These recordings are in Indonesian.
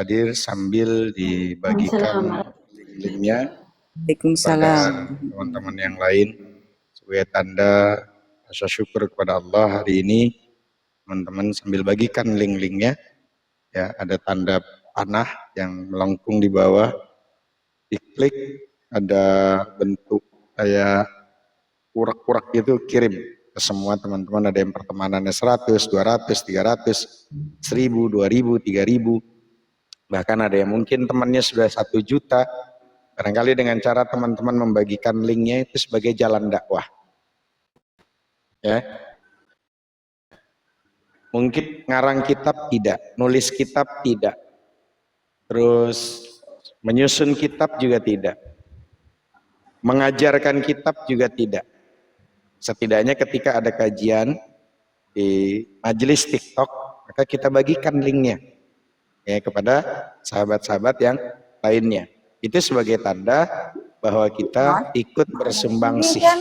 hadir sambil dibagikan link-linknya kepada Waalaikumsalam. teman-teman yang lain sebagai tanda rasa syukur kepada Allah. Hari ini teman-teman sambil bagikan link-linknya, ya, ada tanda panah yang melengkung di bawah, diklik, ada bentuk kayak urak-urak itu, kirim ke semua teman-teman. Ada yang pertemanannya 100, 200, 300, 1000, 2000, 3000, bahkan ada yang mungkin temannya sudah 1 juta. Barangkali dengan cara teman-teman membagikan linknya itu sebagai jalan dakwah, ya. Mungkin ngarang kitab tidak, nulis kitab tidak, terus menyusun kitab juga tidak, mengajarkan kitab juga tidak. Setidaknya ketika ada kajian di majelis TikTok, maka kita bagikan linknya, ya, kepada sahabat-sahabat yang lainnya. Itu sebagai tanda bahwa kita ikut bersumbangsi, ya.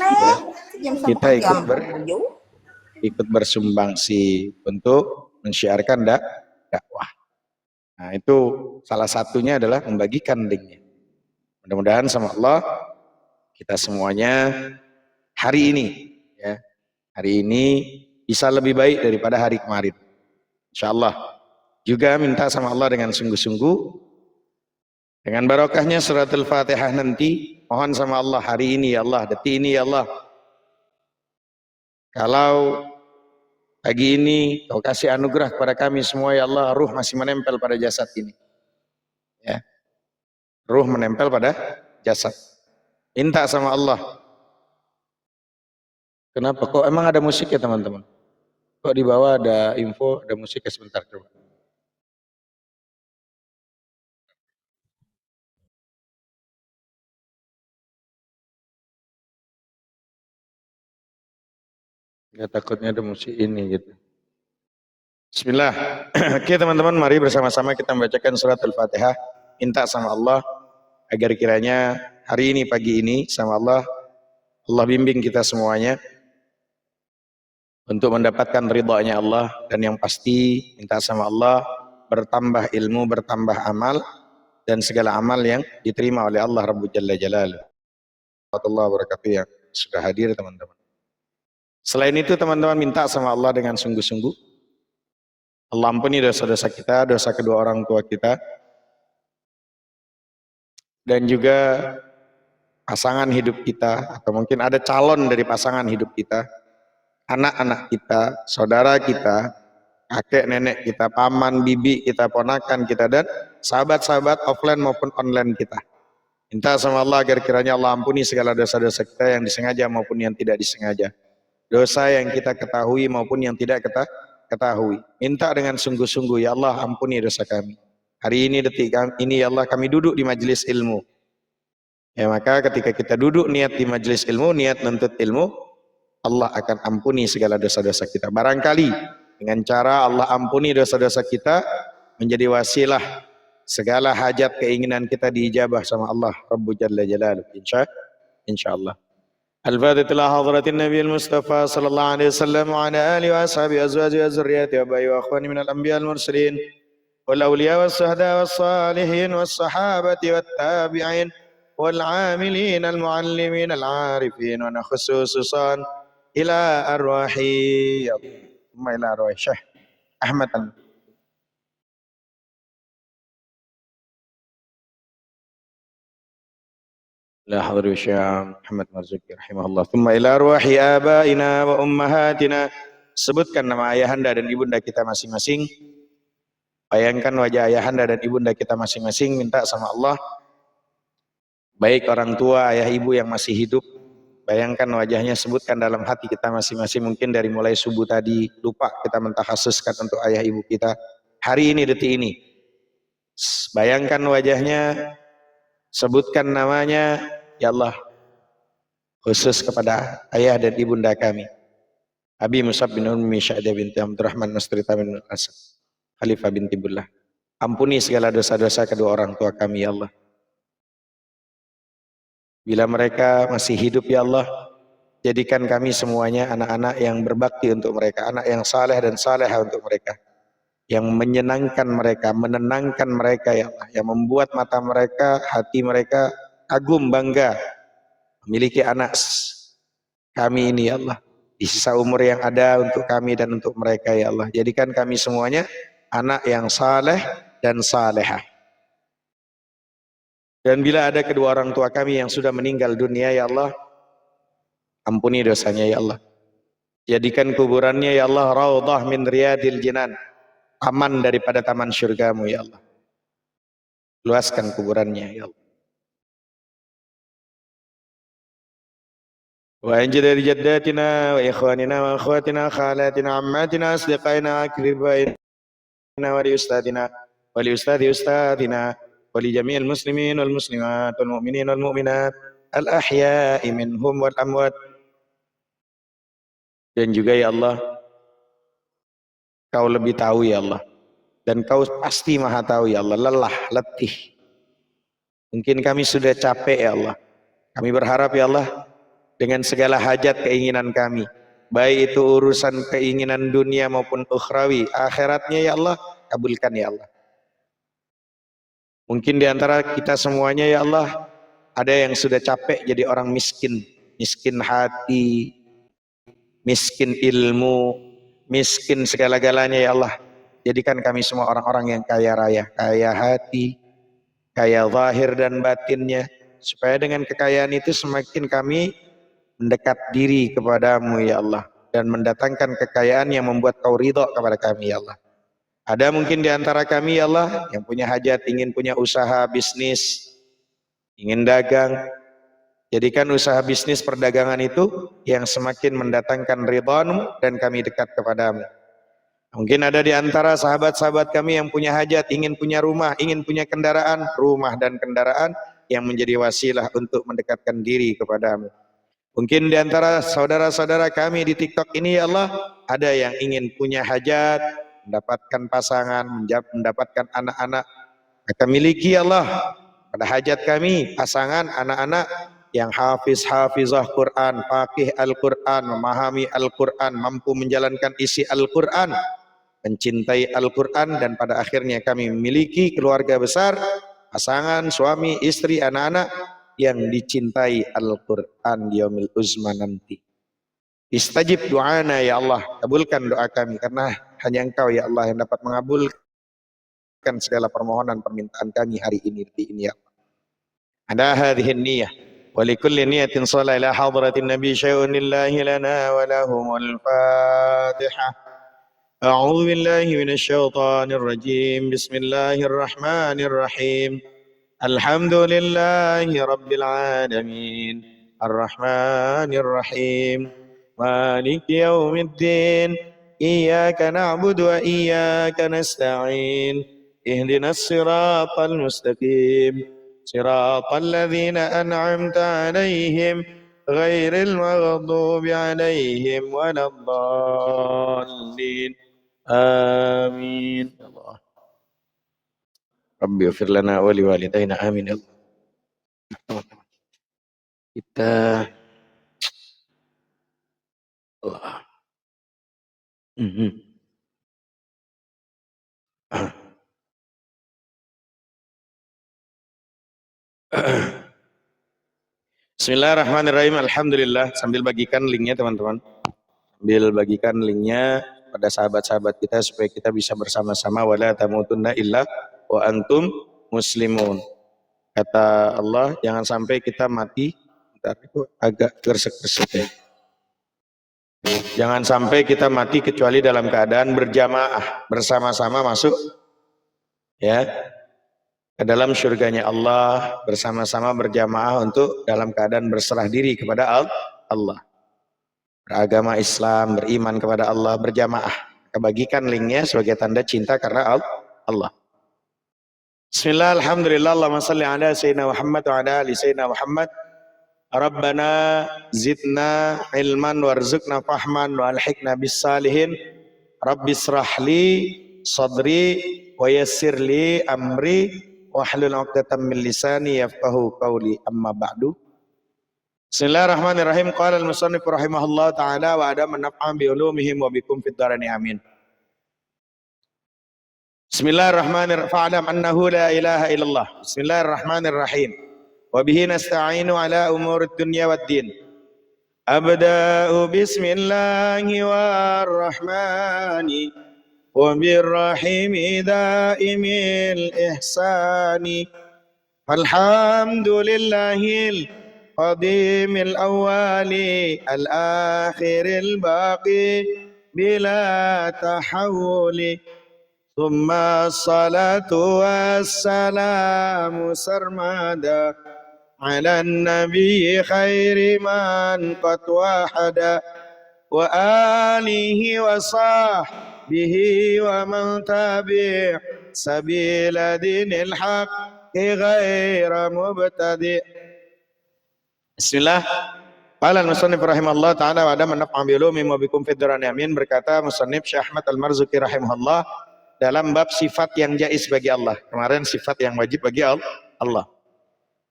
Kita ikut bersumbangsi untuk mensyiarkan dakwah. Nah, itu salah satunya adalah membagikan linknya. Mudah-mudahan sama Allah kita semuanya hari ini, ya, hari ini bisa lebih baik daripada hari kemarin, insyaallah. Juga minta sama Allah dengan sungguh-sungguh, dengan barokahnya suratul Fatihah nanti, mohon sama Allah hari ini ya Allah, detik ini ya Allah, kalau pagi ini Kau kasih anugerah kepada kami semua ya Allah, ruh masih menempel pada jasad ini, ya, ruh menempel pada jasad. Minta sama Allah. Kenapa? Kok emang ada musik ya teman-teman? Kok di bawah ada info, ada musik ya? Sebentar coba. Ya, takutnya ada musik ini gitu. Bismillah. Oke teman-teman, mari bersama-sama kita membacakan surat Al-Fatihah. Minta sama Allah agar kiranya hari ini, pagi ini, sama Allah bimbing kita semuanya untuk mendapatkan ridha-Nya Allah. Dan yang pasti minta sama Allah bertambah ilmu, bertambah amal, dan segala amal yang diterima oleh Allah Rabbul Jalla Jalaluh. Warahmatullahi wabarakatuh yang sudah hadir teman-teman. Selain itu teman-teman minta sama Allah dengan sungguh-sungguh, Allah ampuni dosa-dosa kita, dosa kedua orang tua kita, dan juga pasangan hidup kita, atau mungkin ada calon dari pasangan hidup kita, anak-anak kita, saudara kita, kakek nenek kita, paman, bibi kita, ponakan kita, dan sahabat-sahabat offline maupun online kita. Minta sama Allah agar kiranya Allah ampuni segala dosa-dosa kita yang disengaja maupun yang tidak disengaja, dosa yang kita ketahui maupun yang tidak ketahui. Minta dengan sungguh-sungguh, ya Allah ampuni dosa kami. Hari ini, detik ini ya Allah, kami duduk di majelis ilmu. Ya, maka ketika kita duduk niat di majelis ilmu, niat nuntut ilmu, Allah akan ampuni segala dosa-dosa kita. Barangkali dengan cara Allah ampuni dosa-dosa kita menjadi wasilah segala hajat keinginan kita diijabah sama Allah Rabbul Jalla Jalaluh, insyaallah. Al-Fatihah ila hadratin Nabi al-Mustafa sallallahu alaihi wasallam wa ala alihi wa ashabihi azwajihi wa zurriyyatihi wa bayi wa akhwani min al-anbiya al-mursalin wal awliya was suhada was salihin was sahabati wat tabi'in wal 'amilin al-muallimin al-'arifin wa khususan ila arwahi Syekh Ahmad la hadru Syekh Muhammad Marzuki rahimahullah, thumma ila arwahi abaina wa ummahatina. Sebutkan nama ayahanda dan ibunda kita masing-masing. Bayangkan wajah ayahanda dan ibunda kita masing-masing. Minta sama Allah, baik orang tua, ayah ibu yang masih hidup, bayangkan wajahnya, sebutkan dalam hati kita masing-masing. Mungkin dari mulai subuh tadi lupa kita mentahassuskan untuk ayah ibu kita. Hari ini, detik ini, bayangkan wajahnya, sebutkan namanya, ya Allah, khusus kepada ayah dan ibunda kami, Abi Musab bin Ummi Sya'dah binti Abdurrahman Nastrita bin Asad Khalifah binti Bullah. Ampuni segala dosa-dosa kedua orang tua kami ya Allah. Bila mereka masih hidup ya Allah, jadikan kami semuanya anak-anak yang berbakti untuk mereka, anak yang saleh dan salehah untuk mereka. yang menyenangkan mereka, menenangkan mereka ya Allah, yang membuat mata mereka, hati mereka kagum bangga memiliki anak kami ini ya Allah. Di sisa umur yang ada untuk kami dan untuk mereka ya Allah. Jadikan kami semuanya anak yang saleh dan salehah. Dan bila ada kedua orang tua kami yang sudah meninggal dunia ya Allah, ampuni dosanya ya Allah. Jadikan kuburannya ya Allah raudhah min riyadil jinan, taman daripada taman syurgamu ya Allah. Luaskan kuburannya ya Allah. Wa anjil dari jaddatina wa ikhwanina wa akhwatina khalatina ammatina asdiqaina akribaina wa li ustadina wa li ustadi ustadina wa li jami'il muslimin wal muslimat wal mu'minin wal mu'minat al ahya'i minhum wal amwat. Dan juga ya Allah, Kau lebih tahu ya Allah, dan Kau pasti maha tahu ya Allah, lelah, letih. Mungkin kami sudah capek ya Allah. Kami berharap ya Allah, dengan segala hajat keinginan kami, baik itu urusan keinginan dunia maupun ukhrawi, akhiratnya ya Allah, kabulkan ya Allah. Mungkin di antara kita semuanya ya Allah, ada yang sudah capek jadi orang miskin, miskin hati, miskin ilmu, miskin segala-galanya ya Allah. Jadikan kami semua orang-orang yang kaya raya, kaya hati, kaya zahir dan batinnya, supaya dengan kekayaan itu semakin kami mendekat diri kepadamu ya Allah, dan mendatangkan kekayaan yang membuat Kau ridho kepada kami ya Allah. Ada mungkin di antara kami ya Allah yang punya hajat, ingin punya usaha bisnis, ingin dagang. Jadikan usaha bisnis perdagangan itu yang semakin mendatangkan ridho-Mu dan kami dekat kepadamu. Mungkin ada di antara sahabat-sahabat kami yang punya hajat, ingin punya rumah, ingin punya kendaraan, rumah dan kendaraan yang menjadi wasilah untuk mendekatkan diri kepadamu. Mungkin di antara saudara-saudara kami di TikTok ini ya Allah, ada yang ingin punya hajat, mendapatkan pasangan, mendapatkan anak-anak. Maka miliki ya Allah pada hajat kami, pasangan, anak-anak yang hafizah Quran, faqih Al-Quran, memahami Al-Quran, mampu menjalankan isi Al-Quran, mencintai Al-Quran, dan pada akhirnya kami memiliki keluarga besar, pasangan, suami, istri, anak-anak yang dicintai Al-Quran di yaumil uzma nanti. Istajib doana ya Allah, kabulkan doa kami, karena hanya Engkau ya Allah yang dapat mengabulkan segala permohonan permintaan kami hari ini ya Allah. Ada hadhihi niyah wa likulli niyatin shala ila hadratin nabi syai'un lillahi lana wa lahumul fatihah. A'udzu billahi minasyaitonir rajim. Bismillahirrahmanirrahim. Alhamdulillahi rabbil alamin. Arrahmanirrahim. Maliki yaumiddin. Iyyaka na'budu wa iyyaka nasta'in. Ihdinas siratal mustaqim. Siratal ladzina an'amta 'alaihim ghairil maghdubi 'alaihim waladdallin. Amin. Allah. Rabbi ighfir lana wa liwalidayna amin ya Allah. Kita Allah. Bismillahirrahmanirrahim. Alhamdulillah. Sambil bagikan linknya teman-teman. Sambil bagikan linknya pada sahabat-sahabat kita supaya kita bisa bersama-sama wala tamutunna illa wa antum muslimun. Kata Allah, jangan sampai kita mati. Bentar, itu agak gersek-gersek ya. Jangan sampai kita mati kecuali dalam keadaan berjamaah, bersama-sama masuk ya ke dalam surganya Allah, bersama-sama berjamaah untuk dalam keadaan berserah diri kepada Allah. Beragama Islam, beriman kepada Allah, berjamaah. Bagikan linknya sebagai tanda cinta karena Allah. Bismillah, alhamdulillah, Allahumma salli ala sayyidina Muhammad wa ala ali sayyidina Muhammad. Rabbana zidna ilman warzuqna fahman wa alhiqna bis salihin. Rabbis rahli sadri wa yassir li amri wahlul 'uqdatam min lisani yafqahu qawli, amma ba'du. Bismillahirrahmanirrahim. Qala al-musannif rahimahullah ta'ala wa adam naf'an bi ulumihim wa bikum fid darain amin. Bismillahirrahmanirrahim. Fa'lam annahu la ilaha illallah. Bismillahirrahmanirrahim. Wa bihi nasta'inu ala umurid dunya waddin. Abda'u bismillahi warrahmani wa birrahimi daimil ihsani. Alhamdulillahil qadimil awwali al-akhiril baqi bila tahawuli. Thumma salatu wassalamu sarmada ala nabi khairi man qad wahada wa alihi wa sahbihi wa man tabi' sabila dinil haqqi ghaira mubtadi'. Bismillah. Qala al-musannif rahimahullah ta'ala wa adam an-naf'a bi ulumi wa bikum fid darani amin. Berkata musannif Syekh Ahmad Al-Marzuki rahimahullah dalam bab sifat yang jaiz bagi Allah. Kemarin sifat yang wajib bagi Allah.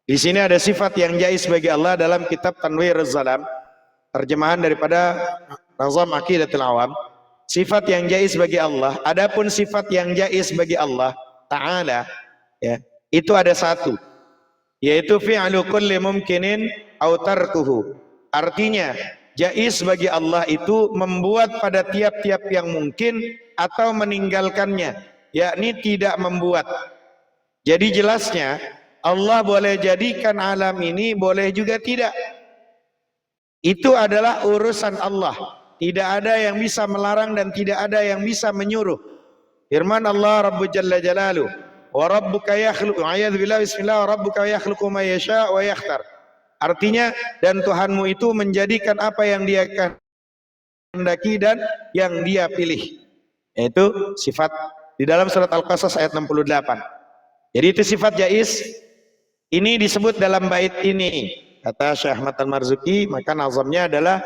Di sini ada sifat yang jaiz bagi Allah dalam kitab Tanwiruz Zalam, terjemahan daripada Nazam Aqidatul Awam. Sifat yang jaiz bagi Allah, adapun sifat yang jaiz bagi Allah Ta'ala, ya, itu ada satu, yaitu fi'lu kulli mumkinin au tarkuhu. Artinya jaiz bagi Allah itu membuat pada tiap-tiap yang mungkin atau meninggalkannya, yakni tidak membuat. Jadi jelasnya Allah boleh jadikan alam ini, boleh juga tidak. Itu adalah urusan Allah. Tidak ada yang bisa melarang dan tidak ada yang bisa menyuruh. Firman Allah Rabbu Jalla Jalaluh, wa rabbuka yakhluqu, a'udzu billahi bismillah, wa rabbuka yakhluqu ma yasha' wa yakhtar. Artinya, dan Tuhanmu itu menjadikan apa yang Dia kehendaki dan yang Dia pilih. Itu sifat di dalam surat Al-Qasas ayat 68. Jadi itu sifat jaiz. Ini disebut dalam bait ini. Kata Syekh Ahmad Al-Marzuki, maka nazamnya adalah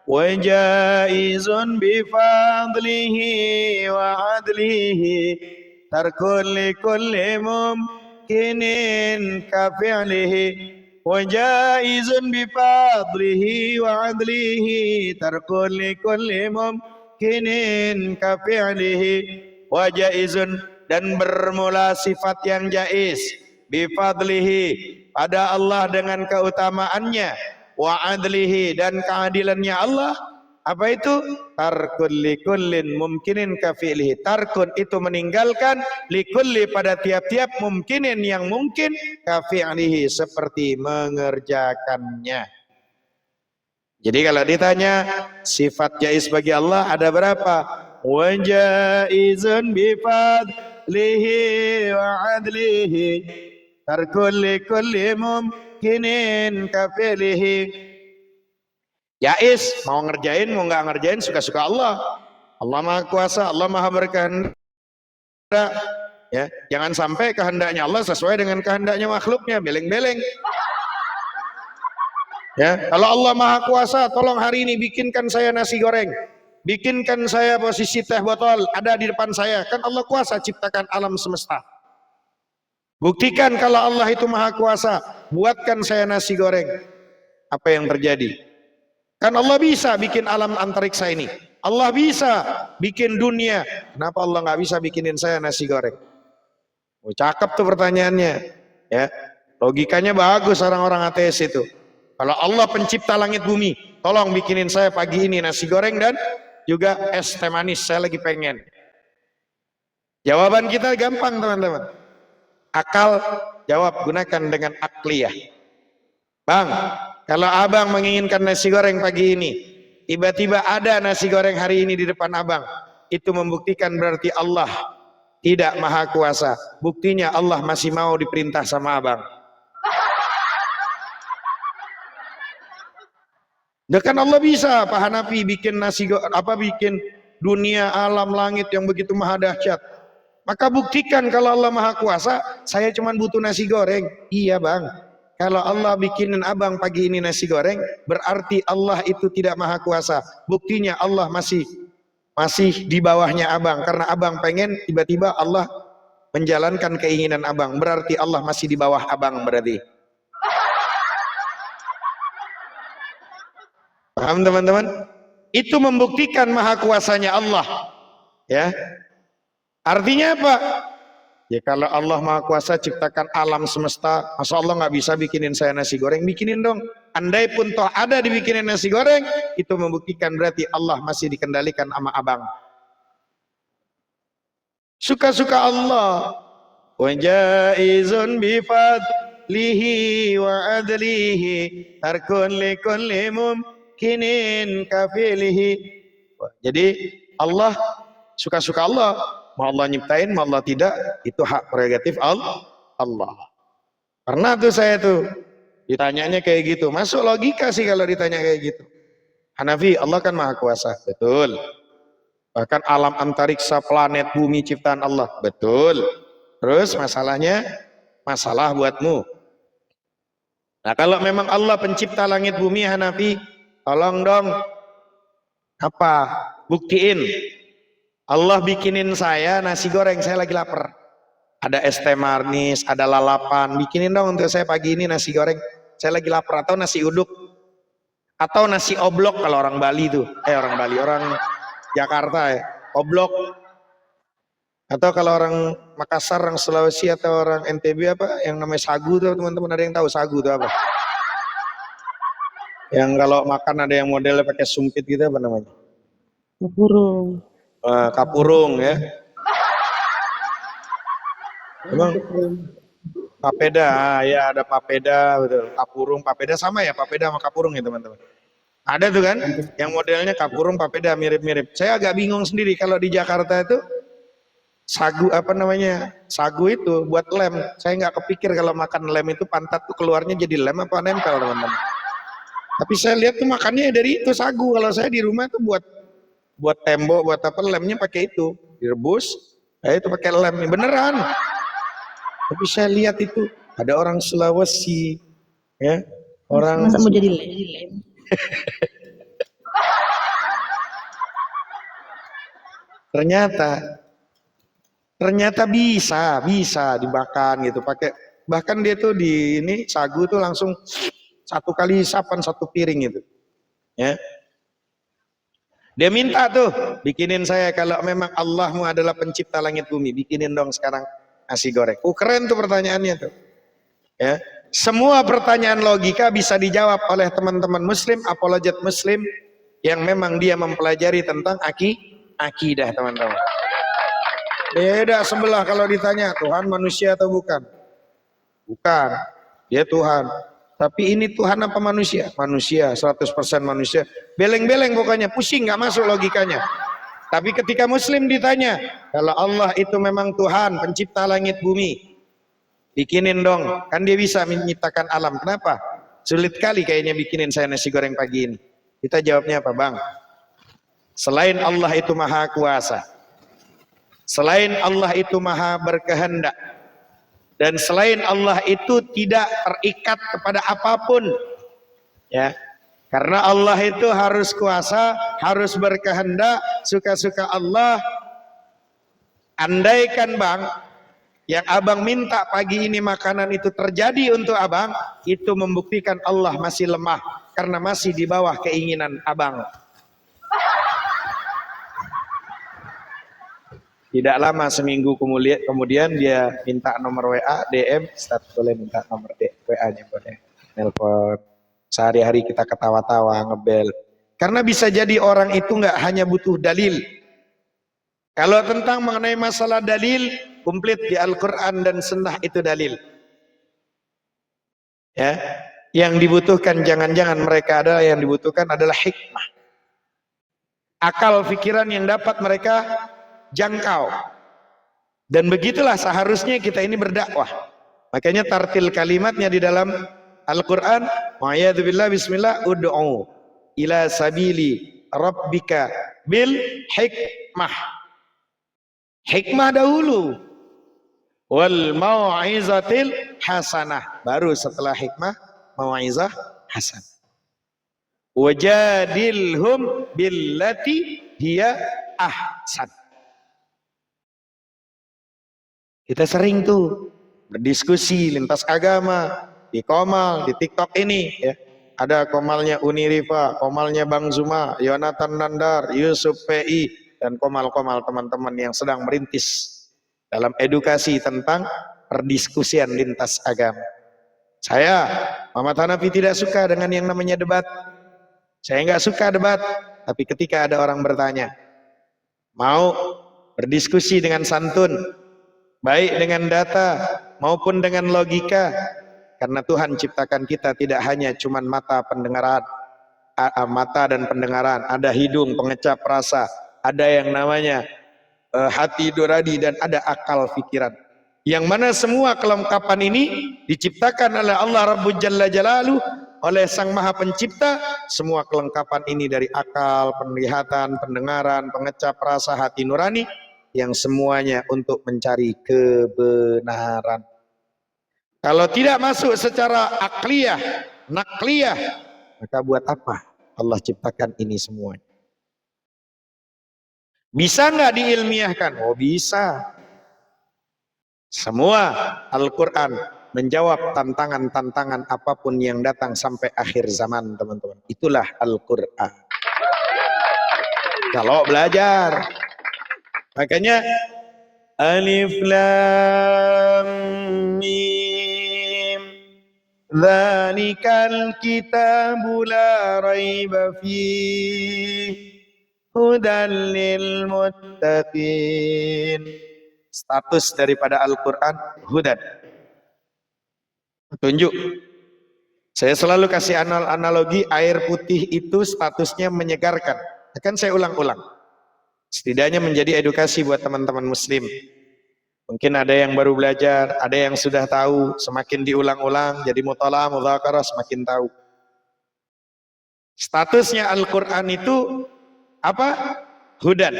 wa jaizun bi fadlihi wa adlihi tarkul li kulli mumkinin ka fi'lihi. Wa jaizun bi fadlihi wa adlihi tarkul li kulli mumkinin ka fi'lihi. Wa jaizun, dan bermula sifat yang jaiz, bi fadlihi, pada Allah dengan keutamaannya, wa adlihi, dan keadilannya Allah. Apa itu? Tarkun likullin mumkinin ka fi'lihi. Tarkun itu meninggalkan, likulli pada tiap-tiap, mumkinin yang mungkin, ka fi'lihi seperti mengerjakannya. Jadi kalau ditanya sifat jaiz bagi Allah ada berapa? Wa jaizun bi fadlihi wa adlihi tarkul likulli mumkinin ka fi'lihi. Jaiz, mau ngerjain mau nggak ngerjain suka-suka Allah. Allah Maha Kuasa, Allah Maha berkehendak. Ya, jangan sampai kehendaknya Allah sesuai dengan kehendaknya makhluknya, beleng-beleng. Ya, kalau Allah Maha Kuasa, tolong hari ini bikinkan saya nasi goreng, bikinkan saya posisi teh botol ada di depan saya. Kan Allah kuasa ciptakan alam semesta. Buktikan kalau Allah itu Maha Kuasa, buatkan saya nasi goreng. Apa yang terjadi? Kan Allah bisa bikin alam antariksa ini. Allah bisa bikin dunia. Kenapa Allah nggak bisa bikinin saya nasi goreng? Oh, cakep tuh pertanyaannya. Ya, logikanya bagus orang-orang ateis itu. Kalau Allah pencipta langit bumi, tolong bikinin saya pagi ini nasi goreng dan juga es teh manis, saya lagi pengen. Jawaban kita gampang teman-teman. Akal jawab, gunakan dengan akliyah. Bang, kalau abang menginginkan nasi goreng pagi ini, tiba-tiba ada nasi goreng hari ini di depan abang, itu membuktikan berarti Allah tidak Maha Kuasa. Buktinya Allah masih mau diperintah sama abang. Ya kan Allah bisa, Pak Hanafi bikin bikin dunia alam langit yang begitu maha dahsyat. Maka buktikan kalau Allah Maha Kuasa, saya cuma butuh nasi goreng. Iya bang, kalau Allah bikinin abang pagi ini nasi goreng, berarti Allah itu tidak Maha Kuasa. Buktinya Allah masih di bawahnya abang, karena abang pengen, tiba-tiba Allah menjalankan keinginan abang, berarti Allah masih di bawah abang berarti. Paham teman-teman? Itu membuktikan maha kuasanya Allah. Ya. Artinya apa? Ya kalau Allah Maha Kuasa ciptakan alam semesta, masa Allah nggak bisa bikinin saya nasi goreng? Bikinin dong. Andai pun toh ada dibikinin nasi goreng, itu membuktikan berarti Allah masih dikendalikan sama abang. Suka-suka Allah. Wa jaizun bi fadlihi wa adlihi tarkun li kulli mumkinin kafilihi. Jadi Allah suka-suka Allah. Mau Allah nyiptain, mau Allah tidak, itu hak prerogatif Allah. Pernah tuh saya tuh ditanyanya kayak gitu. Masuk logika sih kalau ditanya kayak gitu. Hanafi, Allah kan Maha Kuasa, betul. Bahkan alam antariksa, planet, bumi ciptaan Allah, betul. Terus masalahnya, masalah buatmu. Nah kalau memang Allah pencipta langit bumi, Hanafi, tolong dong, apa? Buktiin. Allah bikinin saya nasi goreng, saya lagi lapar. Ada es teh manis, ada lalapan, bikinin dong untuk saya pagi ini nasi goreng. Saya lagi lapar, atau nasi uduk, atau nasi oblok kalau orang Bali tuh, orang Jakarta ya, oblok. Atau kalau orang Makassar, orang Sulawesi atau orang NTB apa, yang namanya sagu tuh teman-teman, ada yang tahu sagu tuh apa? Yang kalau makan ada yang modelnya pakai sumpit gitu apa namanya? Kapurung. Kapurung ya. Emang papeda, ya ada papeda, betul. Kapurung, papeda sama ya, papeda sama kapurung ya teman-teman. Ada tuh kan, yang modelnya kapurung, papeda mirip-mirip. Saya agak bingung sendiri kalau di Jakarta itu sagu apa namanya, sagu itu buat lem. Saya nggak kepikir kalau makan lem itu pantat tuh keluarnya jadi lem apa nempel teman-teman. Tapi saya lihat tuh makannya dari itu sagu. Kalau saya di rumah tuh buat tembok, buat apa, lemnya pakai itu, direbus, itu pakai lem, beneran. Tapi saya lihat itu ada orang Sulawesi, ya, orang. Masa mau jadi lem? Ternyata bisa dimakan gitu, pakai, bahkan dia tuh di ini sagu tuh langsung satu kali isapan satu piring itu, ya. Dia minta tuh, bikinin saya, kalau memang Allahmu adalah pencipta langit bumi, bikinin dong sekarang nasi goreng. Keren tuh pertanyaannya tuh. Ya. Semua pertanyaan logika bisa dijawab oleh teman-teman muslim, apologet muslim, yang memang dia mempelajari tentang akidah teman-teman. Beda sebelah kalau ditanya, Tuhan manusia atau bukan? Bukan, dia Tuhan. Tapi ini Tuhan apa manusia? Manusia, 100% manusia. Beleng-beleng pokoknya, pusing, nggak masuk logikanya. Tapi ketika muslim ditanya, kalau Allah itu memang Tuhan, pencipta langit bumi, bikinin dong, kan dia bisa menciptakan alam. Kenapa? Sulit kali kayaknya bikinin saya nasi goreng pagi ini. Kita jawabnya apa, Bang? Selain Allah itu Maha Kuasa, selain Allah itu Maha Berkehendak, dan selain Allah itu tidak terikat kepada apapun, ya, karena Allah itu harus kuasa, harus berkehendak, suka-suka Allah. Andaikan Bang, yang abang minta pagi ini makanan itu terjadi untuk abang, itu membuktikan Allah masih lemah, karena masih di bawah keinginan abang. Tidak lama, seminggu kemudian dia minta nomor WA, DM, Ustaz boleh minta nomor WA-nya, boleh nelpon. Sehari-hari kita ketawa-tawa, ngebel. Karena bisa jadi orang itu nggak hanya butuh dalil. Kalau tentang mengenai masalah dalil, komplit di Al-Quran dan Sunnah itu dalil. Ya, yang dibutuhkan jangan-jangan mereka adalah, yang dibutuhkan adalah hikmah. Akal pikiran yang dapat mereka jangkau. Dan begitulah seharusnya kita ini berdakwah. Makanya tartil kalimatnya di dalam Al-Quran, wa'iyadzubillah, bismillah, ud'u ila sabili rabbika bil hikmah. Hikmah dahulu, wal mau'izatil hasanah, baru setelah hikmah mau'izah hasanah. Wajadilhum billati hiya ahsan. Kita sering tuh berdiskusi lintas agama di Komal, di TikTok ini, ya. Ada Komalnya Unirifa, Komalnya Bang Zuma, Yonatan Nandar, Yusuf PI, dan Komal-Komal teman-teman yang sedang merintis dalam edukasi tentang perdiskusian lintas agama. Saya, Muhammad Hanafi, tidak suka dengan yang namanya debat. Saya nggak suka debat, tapi ketika ada orang bertanya, mau berdiskusi dengan santun, baik dengan data maupun dengan logika, karena Tuhan ciptakan kita tidak hanya cuman mata pendengaran, mata dan pendengaran, ada hidung pengecap rasa, ada yang namanya hati nurani, dan ada akal pikiran. Yang mana semua kelengkapan ini diciptakan oleh Allah Rabbul Jalla Jalaluh, oleh Sang Maha Pencipta. Semua kelengkapan ini dari akal, penglihatan, pendengaran, pengecap rasa, hati nurani, yang semuanya untuk mencari kebenaran. Kalau tidak masuk secara akliyah, nakliyah, maka buat apa Allah ciptakan ini semuanya? Bisa nggak diilmiahkan? Oh bisa. Semua Al-Quran menjawab tantangan-tantangan apapun yang datang sampai akhir zaman, teman-teman. Itulah Al-Quran. Kalau belajar, makanya Alif Lam Mim, Dzalikal kitabu la raiba fihi, hudan lil muttaqin. Status daripada Al-Quran, hudan, petunjuk. Saya selalu kasih analogi, air putih itu statusnya menyegarkan. Akan saya ulang-ulang, setidaknya menjadi edukasi buat teman-teman muslim. Mungkin ada yang baru belajar, ada yang sudah tahu, semakin diulang-ulang, jadi mutalaah, mudzakarah, semakin tahu. Statusnya Al-Quran itu apa? Hudan,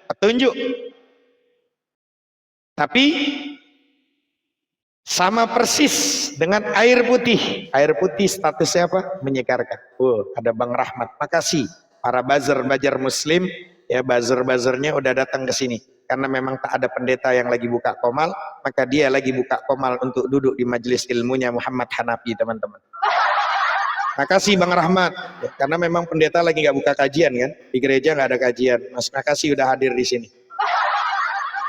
petunjuk. Tapi sama persis dengan air putih. Air putih statusnya apa? Menyegarkan. Oh, ada Bang Rahmat. Makasih para buzzer-buzzer muslim, ya buzzer-buzzernya udah datang ke sini. Karena memang tak ada pendeta yang lagi buka komal, maka dia lagi buka komal untuk duduk di majelis ilmunya Muhammad Hanafi, teman-teman. Makasih Bang Rahmat, ya, karena memang pendeta lagi nggak buka kajian kan, di gereja nggak ada kajian. Mas, makasih udah hadir di sini.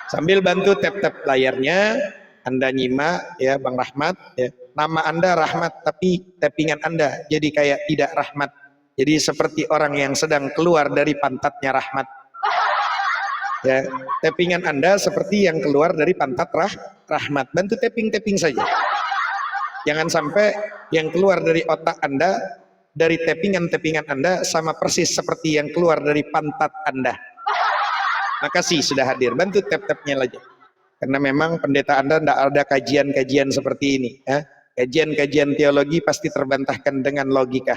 Sambil bantu tap-tap layarnya, Anda nyimak ya Bang Rahmat ya. Nama Anda Rahmat, tapi tappingan Anda jadi kayak tidak rahmat. Jadi seperti orang yang sedang keluar dari pantatnya Rahmat. Ya, tappingan Anda seperti yang keluar dari pantat Rahmat. Bantu tapping-tapping saja. Jangan sampai yang keluar dari otak Anda, dari tappingan-tappingan Anda sama persis seperti yang keluar dari pantat Anda. Makasih sudah hadir, bantu tap-tapnya lagi. Karena memang pendeta Anda tidak ada kajian-kajian seperti ini. Ya. Kajian-kajian teologi pasti terbantahkan dengan logika.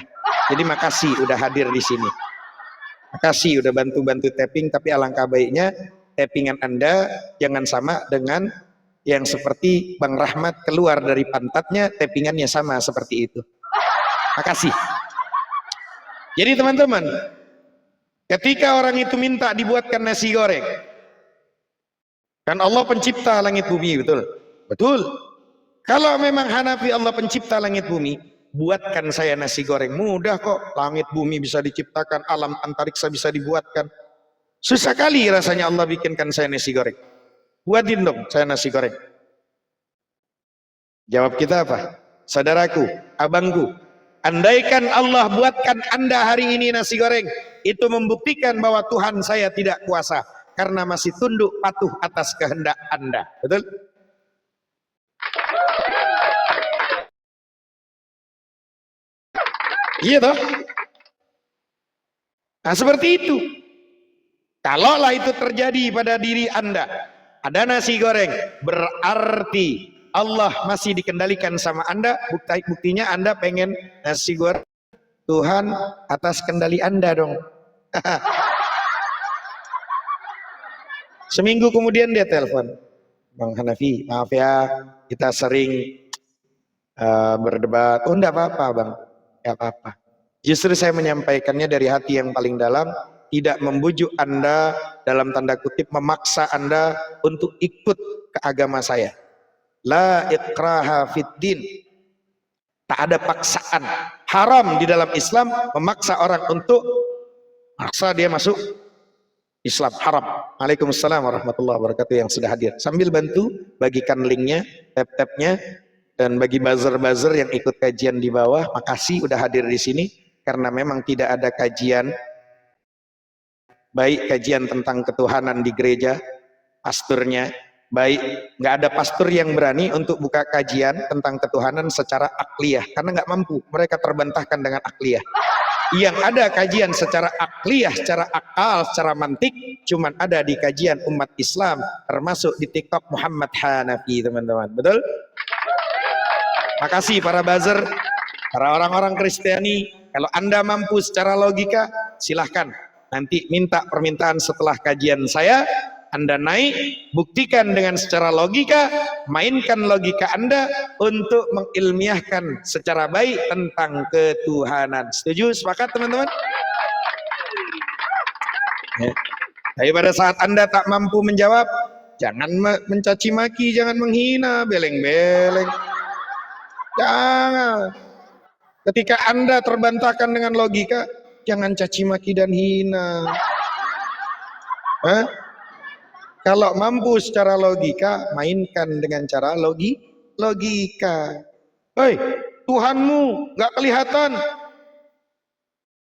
Jadi makasih udah hadir di sini. Makasih udah bantu-bantu tapping, tapi alangkah baiknya tappingan Anda jangan sama dengan yang seperti Bang Rahmat keluar dari pantatnya, tappingannya sama seperti itu. Makasih. Jadi teman-teman, ketika orang itu minta dibuatkan nasi goreng, kan Allah pencipta langit bumi, betul? Betul. Kalau memang Hanafi Allah pencipta langit bumi, buatkan saya nasi goreng. Mudah kok, langit bumi bisa diciptakan, alam antariksa bisa dibuatkan. Susah kali rasanya Allah bikinkan saya nasi goreng. Buatin dong saya nasi goreng. Jawab kita apa? Saudaraku, abangku, andaikan Allah buatkan Anda hari ini nasi goreng, itu membuktikan bahwa Tuhan saya tidak kuasa, karena masih tunduk patuh atas kehendak Anda. Betul? Iya toh? Nah seperti itu. Kalaulah itu terjadi pada diri Anda, ada nasi goreng, berarti Allah masih dikendalikan sama Anda. Buktinya Anda pengen nasi goreng, Tuhan atas kendali Anda dong. Seminggu kemudian dia telepon, Bang Hanafi, maaf ya kita sering berdebat. Oh enggak apa-apa Bang, enggak apa-apa. Justru saya menyampaikannya dari hati yang paling dalam, tidak membujuk Anda dalam tanda kutip, memaksa Anda untuk ikut ke agama saya. La ikraha fid din. Tak ada paksaan. Haram di dalam Islam memaksa orang untuk maksa dia masuk Islam haram. Waalaikumsalam warahmatullahi wabarakatuh yang sudah hadir. Sambil bantu bagikan linknya, tab-tabnya, dan bagi buzzer-buzzer yang ikut kajian di bawah, makasih udah hadir di sini karena memang tidak ada kajian, baik kajian tentang ketuhanan di gereja, pasturnya, baik nggak ada pastor yang berani untuk buka kajian tentang ketuhanan secara akliyah karena nggak mampu, mereka terbantahkan dengan akliyah. Yang ada kajian secara akliyah, secara akal, secara mantik cuman ada di kajian umat Islam, termasuk di TikTok Muhammad Hanafi, teman-teman. Betul? Makasih para buzzer, para orang-orang Kristiani. Kalau Anda mampu secara logika, silahkan nanti minta permintaan setelah kajian saya, Anda naik, buktikan dengan secara logika, mainkan logika Anda untuk mengilmiahkan secara baik tentang ketuhanan. Setuju? Sepakat teman-teman? Ya. Tapi pada saat Anda tak mampu menjawab, jangan mencaci maki, jangan menghina, beleng-beleng. Jangan. Ketika Anda terbantahkan dengan logika, jangan caci maki dan hina. Hah? Kalau mampu secara logika, mainkan dengan cara logika. Hei, Tuhanmu nggak kelihatan.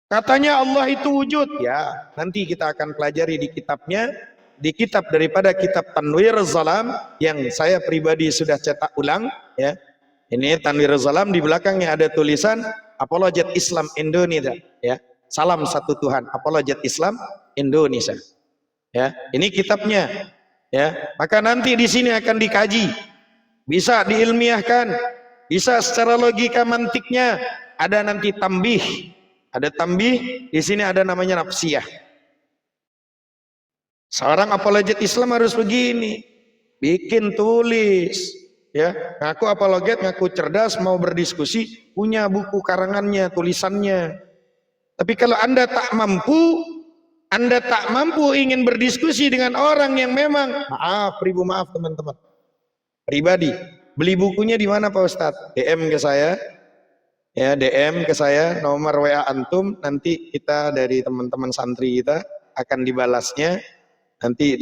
Katanya Allah itu wujud. Ya, nanti kita akan pelajari di kitabnya, di kitab daripada kitab Tanwir Zalam yang saya pribadi sudah cetak ulang. Ya, ini Tanwir Zalam, di belakangnya ada tulisan Apologet Islam Indonesia. Ya, salam satu Tuhan. Apologet Islam Indonesia. Ya, ini kitabnya. Ya, maka nanti di sini akan dikaji, bisa diilmiahkan, bisa secara logika mantiknya. Ada nanti tambih, ada tambih. Di sini ada namanya nafsiyah. Seorang apologet Islam harus begini, bikin tulis. Ya, ngaku apologet, ngaku cerdas, mau berdiskusi, punya buku karangannya, tulisannya. Tapi kalau Anda tak mampu ingin berdiskusi dengan orang yang memang, maaf teman-teman, pribadi, beli bukunya di mana Pak Ustadz? DM ke saya, ya DM ke saya, nomor WA antum, nanti kita dari teman-teman santri kita akan dibalasnya, nanti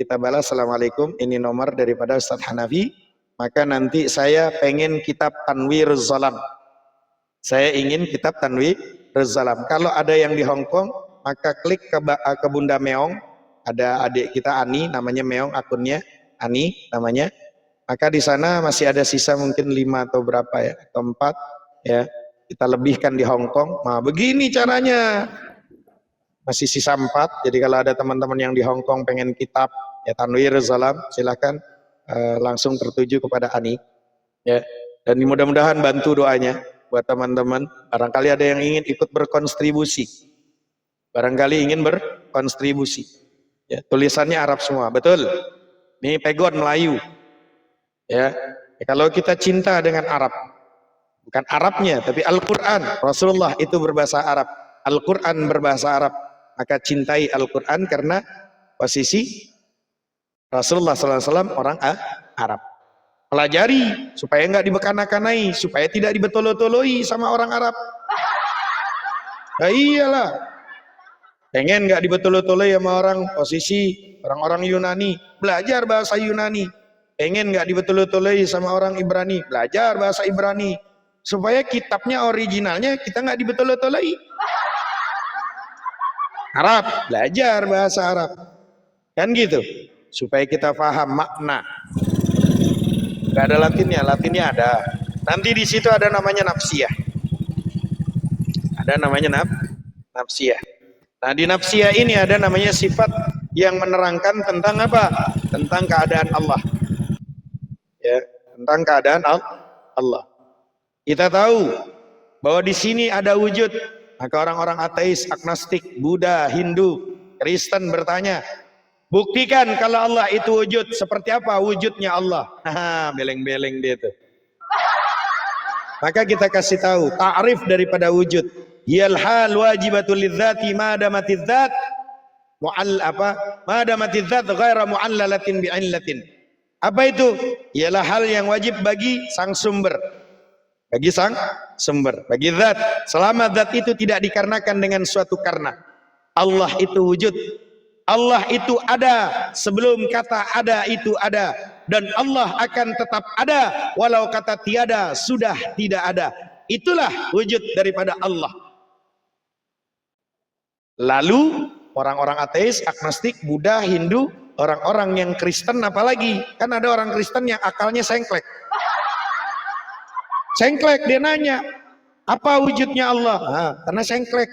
kita balas, Assalamualaikum, ini nomor daripada Ustadz Hanafi, maka nanti saya pengen kitab Tanwir Zalam, saya ingin kitab Tanwir Zalam. Kalau ada yang di Hong Kong, maka klik ke Bunda Meong, ada adik kita Ani, namanya Meong, akunnya Ani namanya. Maka di sana masih ada sisa mungkin 5 atau berapa ya, atau 4 ya. Kita lebihkan di Hong Kong. Nah, begini caranya. Masih sisa 4. Jadi kalau ada teman-teman yang di Hong Kong pengen kitab ya Tanwir Zalam, silakan langsung tertuju kepada Ani. Ya. Dan mudah-mudahan bantu doanya buat teman-teman. Barangkali ada yang ingin ikut berkontribusi. Barangkali ingin berkontribusi. Ya, tulisannya Arab semua, betul. Ini pegon Melayu. Ya, kalau kita cinta dengan Arab, bukan Arabnya, tapi Al-Quran. Rasulullah itu berbahasa Arab, Al-Quran berbahasa Arab. Maka cintai Al-Quran karena posisi Rasulullah SAW orang Arab. Pelajari supaya nggak dibekana-kanai, supaya tidak dibetolo-toloi sama orang Arab. Nah, iyalah. Pengen nggak dibetol-betolin sama orang posisi orang-orang Yunani, belajar bahasa Yunani. Pengen nggak dibetol-betolin sama orang Ibrani, belajar bahasa Ibrani. Supaya kitabnya originalnya kita nggak dibetol-betolin. Arab, belajar bahasa Arab. Kan gitu. Supaya kita paham makna. Gak ada latinnya ada. Nanti di situ ada namanya nafsiyah. Ada namanya nafsiyah. Nah, di nafsiyah ini ada namanya sifat yang menerangkan tentang apa? Tentang keadaan Allah. Ya, tentang keadaan Allah. Kita tahu bahwa di sini ada wujud. Maka orang-orang ateis, agnostik, Buddha, Hindu, Kristen bertanya, buktikan kalau Allah itu wujud. Seperti apa wujudnya Allah? Beleng-beleng dia tuh. Maka kita kasih tahu ta'rif daripada wujud. Hiyal hal wajibatul lidzati ma damatiz dzat ma damatiz dzat ghaira mu'allalatin bi'illatin. Apa itu? Ialah hal yang wajib bagi sang sumber. Bagi sang sumber, bagi zat. Selama zat itu tidak dikarenakan dengan suatu karena. Allah itu wujud Allah itu ada sebelum kata ada itu ada, dan Allah akan tetap ada walau kata tiada sudah tidak ada. Itulah wujud daripada Allah. Lalu orang-orang ateis, agnostik, Buddha, Hindu, orang-orang yang Kristen apalagi, kan ada orang Kristen yang akalnya sengklek. Sengklek, dia nanya, apa wujudnya Allah? Nah, karena sengklek.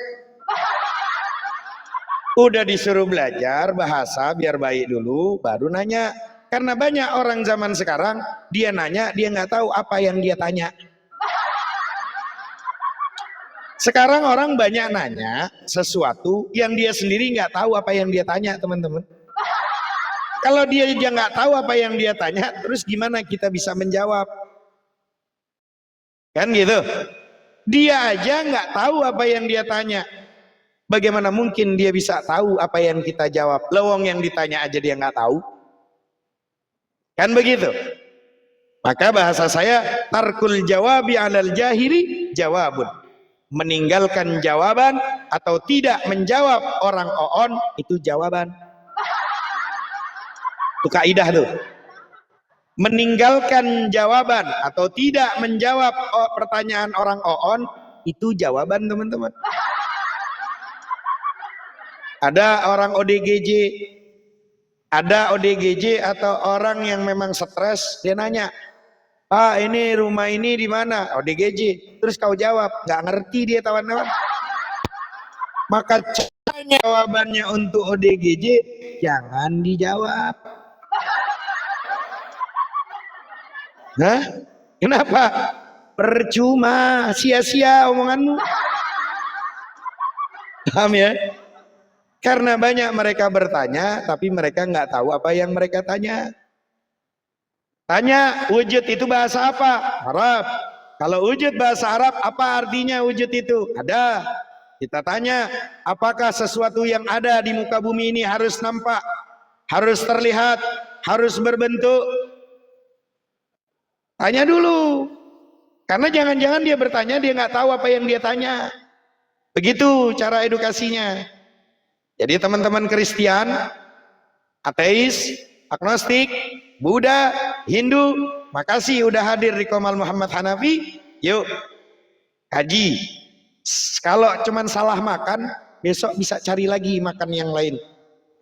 Udah disuruh belajar bahasa biar baik dulu, baru nanya. Karena banyak orang zaman sekarang, dia nanya, dia nggak tahu apa yang dia tanya. Sekarang orang banyak nanya sesuatu yang dia sendiri nggak tahu apa yang dia tanya, teman-teman. Kalau dia aja nggak tahu apa yang dia tanya, terus gimana kita bisa menjawab? Kan gitu. Dia aja nggak tahu apa yang dia tanya. Bagaimana mungkin dia bisa tahu apa yang kita jawab? Lewong yang ditanya aja dia nggak tahu. Kan begitu. Maka bahasa saya, tarkul jawabi alal jahili jawabun. Meninggalkan jawaban atau tidak menjawab orang oon itu jawaban. Itu kaidah tuh. Meninggalkan jawaban atau tidak menjawab pertanyaan orang oon itu jawaban, teman-teman. Ada orang ODGJ, ada ODGJ atau orang yang memang stres, dia nanya, Pak, ini rumah ini di mana? ODGJ. Terus kau jawab, nggak ngerti dia, kawan-kawan. Maka caranya jawabannya untuk ODGJ jangan dijawab. Hah? Kenapa? Percuma, sia-sia omonganmu. Paham ya? Karena banyak mereka bertanya, tapi mereka nggak tahu apa yang mereka tanya. Tanya, wujud itu bahasa apa? Arab. Kalau wujud bahasa Arab, apa artinya wujud itu? Ada. Kita tanya, apakah sesuatu yang ada di muka bumi ini harus nampak, harus terlihat, harus berbentuk? Tanya dulu. Karena jangan-jangan dia bertanya, dia nggak tahu apa yang dia tanya. Begitu cara edukasinya. Jadi teman-teman Kristen, ateis, agnostik, Buddha, Hindu, makasih udah hadir di Qomal Muhammad Hanafi. Yuk, kaji. Kalau cuman salah makan, besok bisa cari lagi makan yang lain.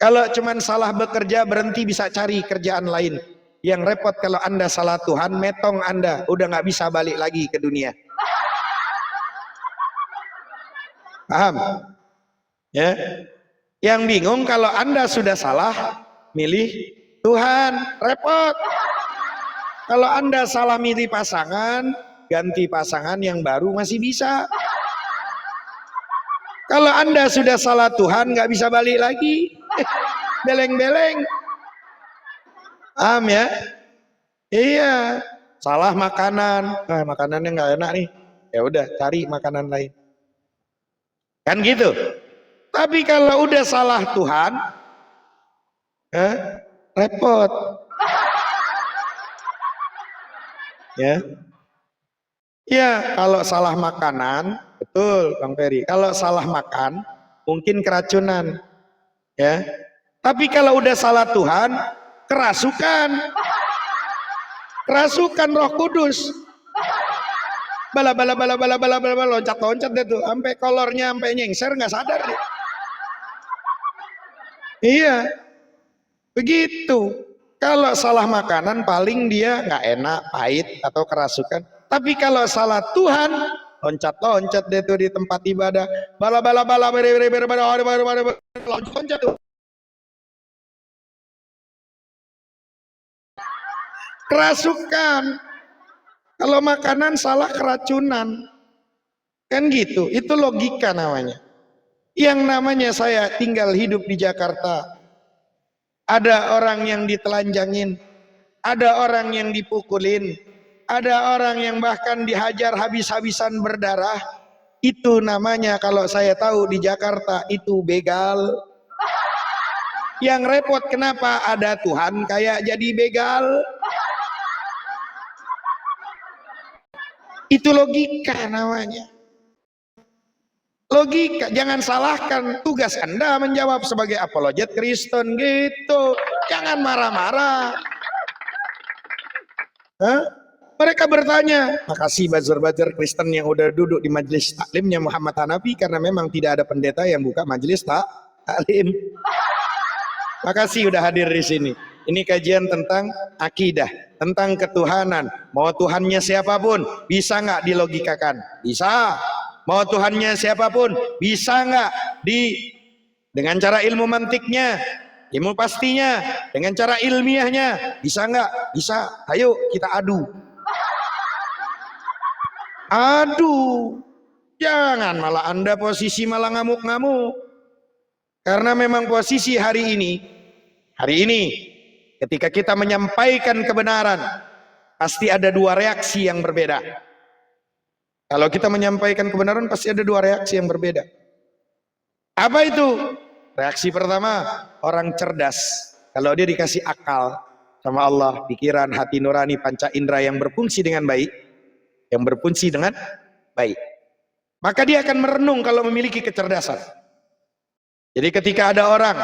Kalau cuman salah bekerja, berhenti bisa cari kerjaan lain. Yang repot kalau Anda salah Tuhan, metong Anda, udah nggak bisa balik lagi ke dunia. Paham? Ya. Yang bingung kalau Anda sudah salah milih Tuhan, repot. Kalau Anda salah milih pasangan, ganti pasangan yang baru masih bisa. Kalau Anda sudah salah Tuhan, nggak bisa balik lagi. Beleng-beleng. Paham ya? Iya. Salah makanan, makanannya nggak enak nih. Ya udah, cari makanan lain. Kan gitu. Tapi kalau udah salah Tuhan, repot. Ya. Ya, kalau salah makanan, betul Bang Ferry. Kalau salah makan, mungkin keracunan. Ya. Tapi kalau udah salah Tuhan, kerasukan. Kerasukan Roh Kudus. Bala loncat-loncat deh tuh, sampai kolornya sampai nyengser nggak sadar deh. Iya, begitu. Kalau salah makanan paling dia nggak enak, pahit atau kerasukan. Tapi kalau salah Tuhan, loncat-loncat deh tuh di tempat ibadah. Loncat tuh. Kerasukan. Kalau makanan salah keracunan. Kan gitu, itu logika namanya. Yang namanya saya tinggal hidup di Jakarta. Ada orang yang ditelanjangin, ada orang yang dipukulin, ada orang yang bahkan dihajar habis-habisan berdarah. Itu namanya kalau saya tahu di Jakarta itu begal. Yang repot kenapa ada Tuhan kayak jadi begal? Itu logika namanya. Logika, jangan salahkan. Tugas Anda menjawab sebagai apologet Kristen gitu. Jangan marah-marah. Mereka bertanya, makasih buzzer-buzzer Kristen yang udah duduk di majelis taklimnya Muhammad Hanafi, karena memang tidak ada pendeta yang buka majelis taklim. Makasih udah hadir di sini. Ini kajian tentang akidah, tentang ketuhanan. Mau Tuhannya siapapun, bisa nggak dilogikakan? Bisa. Mau Tuhannya siapapun, bisa nggak dengan cara ilmu mantiknya, ilmu pastinya, dengan cara ilmiahnya, bisa nggak? Bisa. Ayo kita adu. Adu. Jangan malah Anda posisi malah ngamuk-ngamuk. Karena memang posisi hari ini, ketika kita menyampaikan kebenaran, pasti ada dua reaksi yang berbeda. Kalau kita menyampaikan kebenaran, pasti ada dua reaksi yang berbeda. Apa itu? Reaksi pertama, orang cerdas. Kalau dia dikasih akal sama Allah, pikiran, hati nurani, panca indera yang berfungsi dengan baik, maka dia akan merenung kalau memiliki kecerdasan. Jadi ketika ada orang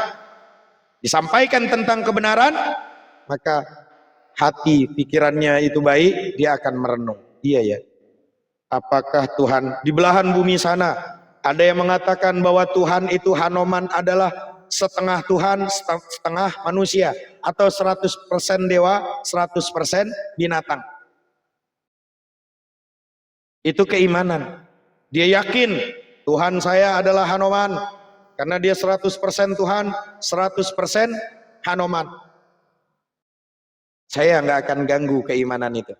disampaikan tentang kebenaran, maka hati pikirannya itu baik, dia akan merenung. Iya ya, apakah Tuhan di belahan bumi sana ada yang mengatakan bahwa Tuhan itu Hanoman adalah setengah Tuhan, setengah manusia, atau 100% dewa, 100% binatang? Itu keimanan. Dia yakin Tuhan saya adalah Hanoman, karena dia 100% Tuhan, 100% Hanoman. Saya nggak akan ganggu keimanan itu.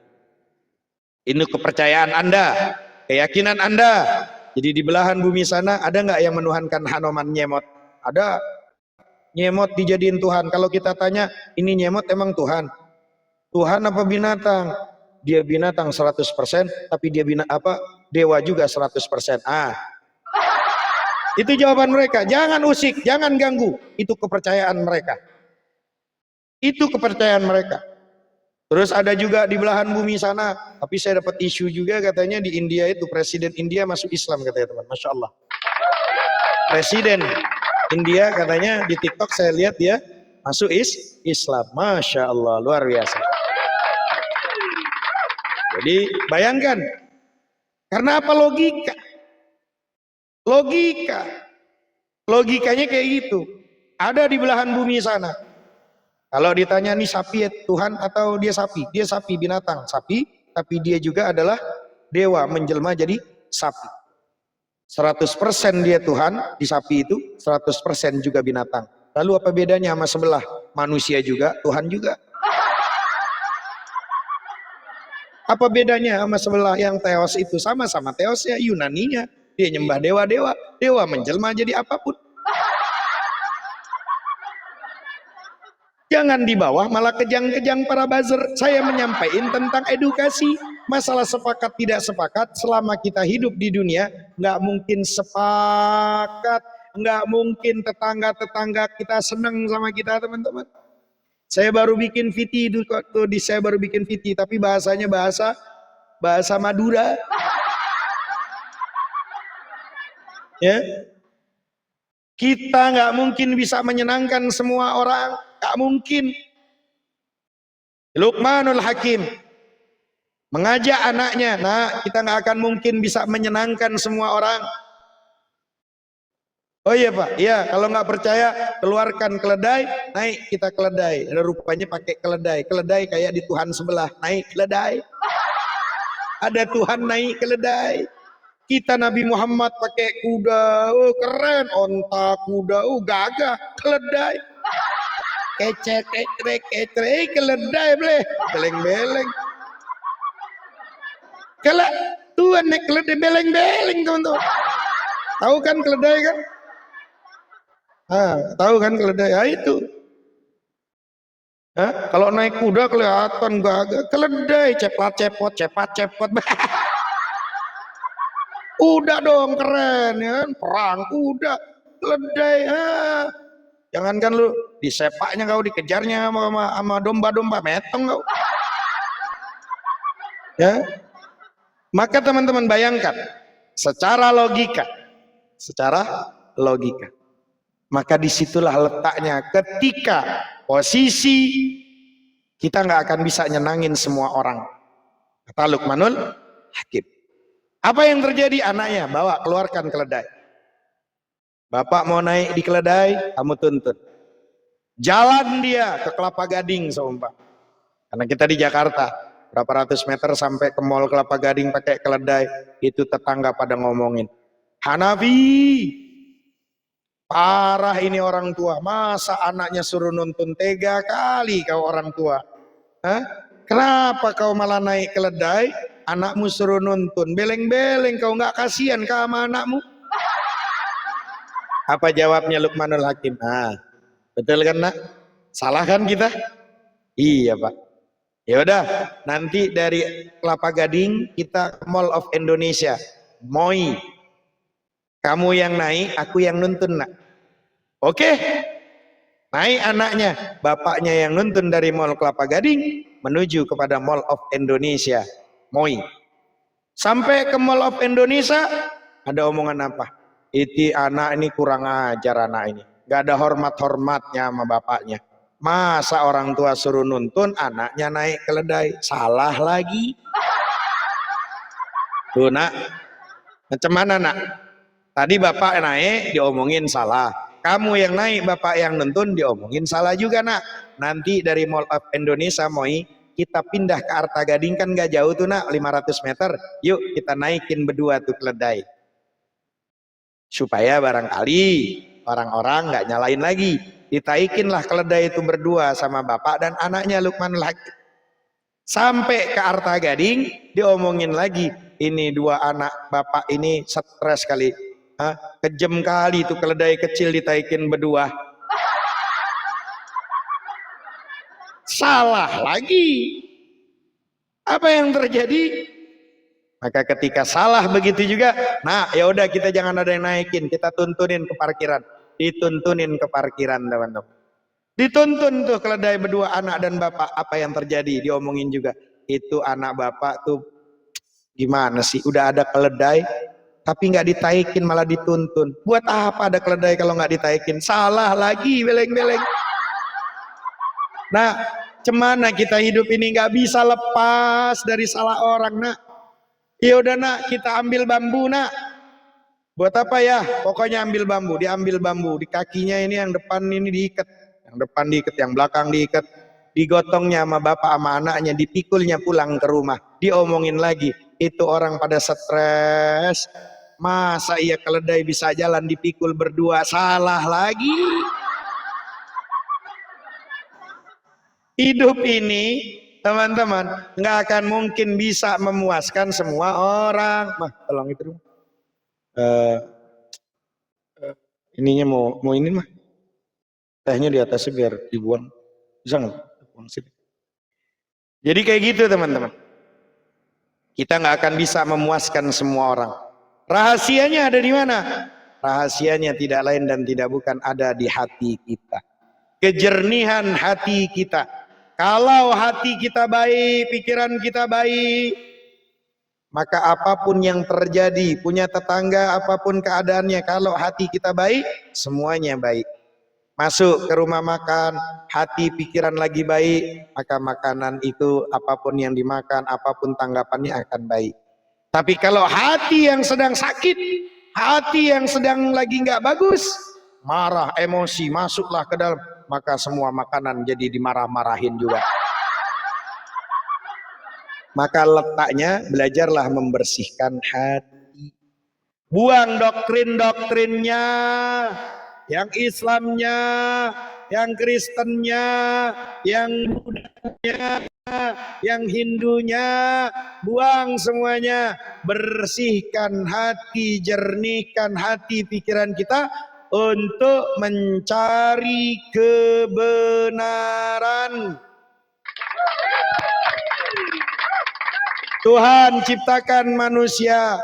Ini kepercayaan Anda, keyakinan Anda. Jadi di belahan bumi sana ada nggak yang menuhankan Hanoman nyemot? Ada. Nyemot dijadiin Tuhan. Kalau kita tanya, ini nyemot emang Tuhan? Tuhan apa binatang? Dia binatang 100%, tapi dia dewa juga 100%. Itu jawaban mereka. Jangan usik, jangan ganggu. Itu kepercayaan mereka. Itu kepercayaan mereka. Terus ada juga di belahan bumi sana, tapi saya dapat isu juga katanya di India itu presiden India masuk Islam katanya teman. Masya Allah. Presiden India katanya di TikTok saya lihat dia masuk Islam. Masya Allah, luar biasa. Jadi bayangkan, karena apa? Logikanya kayak gitu. Ada di belahan bumi sana. Kalau ditanya nih sapi Tuhan atau dia sapi? Dia sapi, binatang, sapi, tapi dia juga adalah dewa menjelma jadi sapi. 100% dia Tuhan di sapi itu, 100% juga binatang. Lalu apa bedanya sama sebelah? Manusia juga, Tuhan juga. Apa bedanya sama sebelah yang teos itu? Sama-sama teosnya, Yunaninya. Dia nyembah dewa-dewa, dewa menjelma jadi apapun. Jangan di bawah malah kejang-kejang para buzzer. Saya menyampaikan tentang edukasi. Masalah sepakat tidak sepakat, selama kita hidup di dunia, nggak mungkin sepakat, nggak mungkin tetangga-tetangga kita senang sama kita, teman-teman. Saya baru bikin VT tapi bahasanya bahasa Madura. Ya, kita nggak mungkin bisa menyenangkan semua orang, nggak mungkin. Luqmanul Hakim mengajak anaknya, kita nggak akan mungkin bisa menyenangkan semua orang. Oh iya Pak, iya, kalau nggak percaya keluarkan keledai, naik kita keledai. Ada rupanya pakai keledai kayak di Tuhan sebelah, naik keledai. Ada Tuhan naik keledai. Kita Nabi Muhammad pakai kuda, keren, onta kuda, gagah, keledai. Kecek, keledai boleh, beleng-beleng. Kalau Tuhan naik keledai beleng-beleng teman-teman. Tahu kan keledai kan? Tahu kan keledai? Itu. Kalau naik kuda kelihatan gagah, keledai cepat-cepot. Kuda dong keren ya kan? Perang kuda, keledai. Jangankan lu disepaknya kau, dikejarnya sama domba-domba, metong kau. Ya. Maka teman-teman bayangkan, secara secara logika. Maka disitulah letaknya ketika posisi kita nggak akan bisa nyenangin semua orang. Kata Luqmanul Hakim. Apa yang terjadi? Anaknya bawa, keluarkan keledai. Bapak mau naik di keledai, kamu tuntun. Jalan dia ke Kelapa Gading seumpama. Karena kita di Jakarta, berapa ratus meter sampai ke Mall Kelapa Gading pakai keledai, itu tetangga pada ngomongin, Hanafi, parah ini orang tua, masa anaknya suruh nuntun, tega kali kau orang tua. Hah? Kenapa kau malah naik keledai, anakmu suruh nuntun, beleng-beleng kau nggak kasihan sama anakmu? Apa jawabnya Luqmanul Hakim? Betul kan nak? Salah kan kita? Iya pak. Ya udah, nanti dari Kelapa Gading kita ke Mall of Indonesia, MOI. Kamu yang naik, aku yang nuntun nak. Oke? Naik anaknya, bapaknya yang nuntun dari Mall Kelapa Gading menuju kepada Mall of Indonesia, MOI. Sampai ke Mall of Indonesia, ada omongan apa? Itu anak ini kurang ajar anak ini. Gak ada hormat-hormatnya sama bapaknya. Masa orang tua suruh nuntun, anaknya naik keledai, salah lagi. Tuh nak, macam mana nak? Tadi bapak naik, diomongin salah. Kamu yang naik, bapak yang nuntun, diomongin salah juga nak. Nanti dari Mall of Indonesia, MOI, kita pindah ke Arta Gading, kan gak jauh tuh nak, 500 meter. Yuk kita naikin berdua tuh keledai. Supaya barangkali orang-orang gak nyalain lagi. Ditaikinlah keledai itu berdua sama bapak dan anaknya Luqmanul Hakim. Sampai ke Arta Gading, diomongin lagi. Ini dua anak bapak ini stres kali. Kejem kali itu keledai kecil ditaikin berdua. Salah lagi. Apa yang terjadi? Maka ketika salah begitu juga, nah ya udah kita jangan ada yang naikin, kita tuntunin ke parkiran. Dituntunin ke parkiran teman-teman. Dituntun tuh keledai berdua anak dan bapak. Apa yang terjadi? Diomongin juga. Itu anak bapak tuh gimana sih? Udah ada keledai tapi nggak ditaikin malah dituntun. Buat apa ada keledai kalau nggak ditaikin? Salah lagi beleng-beleng. Nah, cemana kita hidup ini nggak bisa lepas dari salah orang nak. Ya udah nak, kita ambil bambu nak. Buat apa ya? Pokoknya ambil bambu, diambil bambu, di kakinya ini yang depan ini diikat, yang depan diikat, yang belakang diikat, digotongnya sama bapak sama anaknya, dipikulnya pulang ke rumah, diomongin lagi, itu orang pada stres, masa iya keledai bisa jalan dipikul berdua, salah lagi. Hidup ini teman-teman nggak akan mungkin bisa memuaskan semua orang. Mah, tolong itu dulu. Ininya mau ini mah tehnya di atasnya biar dibuang, bisa nggak buang sini. Jadi kayak gitu teman-teman, kita nggak akan bisa memuaskan semua orang. Rahasianya ada di mana? Rahasianya tidak lain dan tidak bukan ada di hati kita, kejernihan hati kita. Kalau hati kita baik, pikiran kita baik, maka apapun yang terjadi, punya tetangga apapun keadaannya, kalau hati kita baik, semuanya baik. Masuk ke rumah makan, hati pikiran lagi baik, maka makanan itu apapun yang dimakan, apapun tanggapannya akan baik. Tapi kalau hati yang sedang sakit, hati yang sedang lagi nggak bagus, marah, emosi, masuklah ke dalam, maka semua makanan jadi dimarah-marahin juga. Maka letaknya belajarlah membersihkan hati. Buang doktrin-doktrinnya, yang Islamnya, yang Kristennya, yang Budanya, yang Hindunya, buang semuanya. Bersihkan hati, jernihkan hati pikiran kita untuk mencari kebenaran. Tuhan ciptakan manusia,